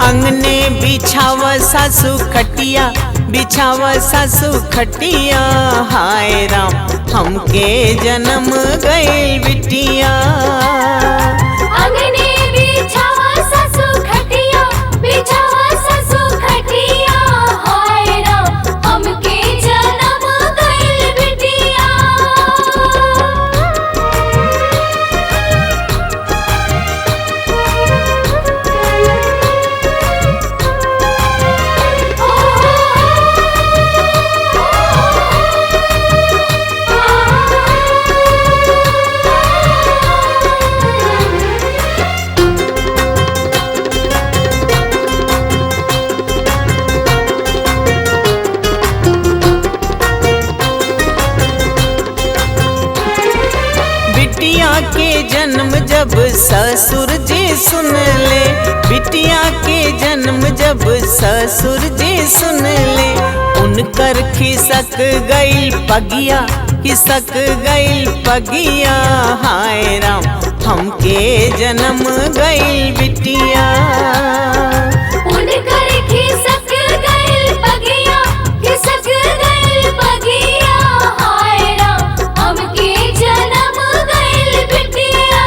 अंगने बिछाव सासू खटिया, बिछाव सासू खटिया, हाय राम हमके जन्म गई बिटिया। अंगने बिछाव सासू खटिया, बिछाव सासू खटिया, हाय राम हमके जन्म गई बिटिया। बिटिया के जन्म जब ससुर जी सुन ले, बिटिया के जन्म जब ससुर जी सुन ले, उनकर खिसक गई पगिया, खिसक गई पगिया, हाय राम हमके जन्म गई बिटिया। उनकर खिसक गई पगिया, खिसक गई पगिया, हाय राम हमके जन्म गई बिटिया।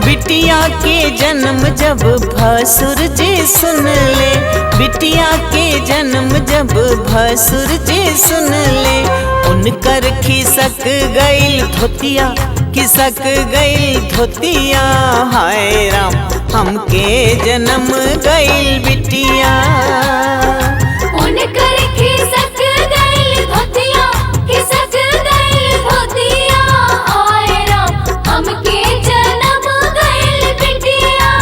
बिटिया के जन्म जब भसुर जी सुन ले, बिटिया के जन्म जब भसुर जी सुन ले, उनकर खिसक गई धोतिया, खिसक गई धोतिया, हाय राम हमके जन्म गई बिटिया। उनकर खिसक गई धोतिया, खिसक गई धोतिया, हाय राम हमके जन्म गई बिटिया।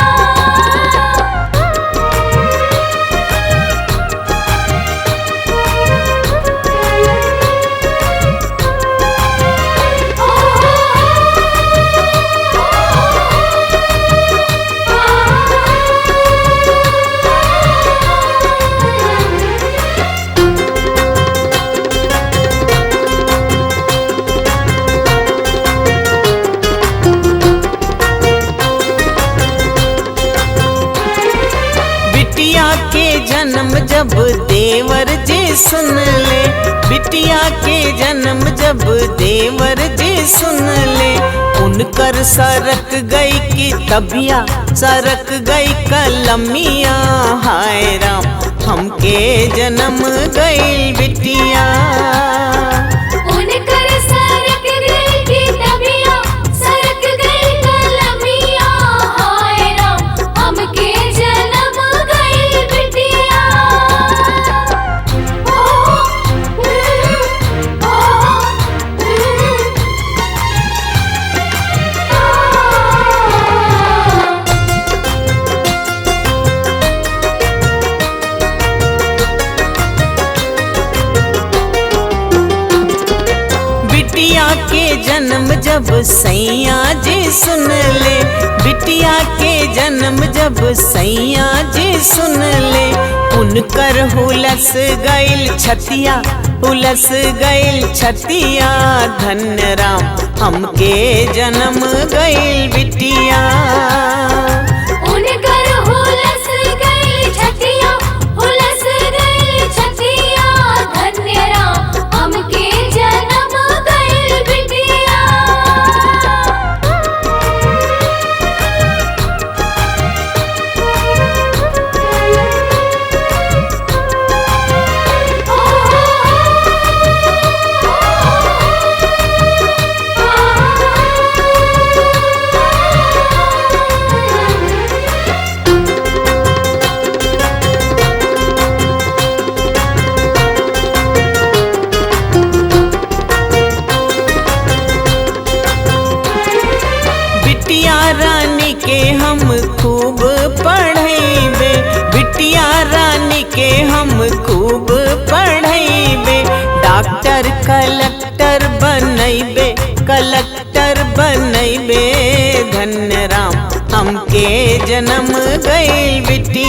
बिटिया के जन्म जब देवर जी सुन ले, बिटिया के जन्म जब देवर जी सुन ले, उनकर सरक गई की तबिया, सरक गई कलमिया, हाय राम हमके जन्म गई बिटिया। उनकर सरक गई की तबिया, सरक गई कलमिया, हाय राम हमके जन्म गई बिटिया। बिटिया के जन्म जब सैया जी सुन ले, बिटिया के जन्म जब सैया जी सुन ले, उनकर हुलस गईल छतिया, हुलस गईल छतिया, धन्य राम हमके जन्म गईल बिटिया। उनकर हुलस गई छतिया, हुलस गई छतिया, धन्य राम हमके जन्म गई बिटिया। जन्म गइल बिटिया।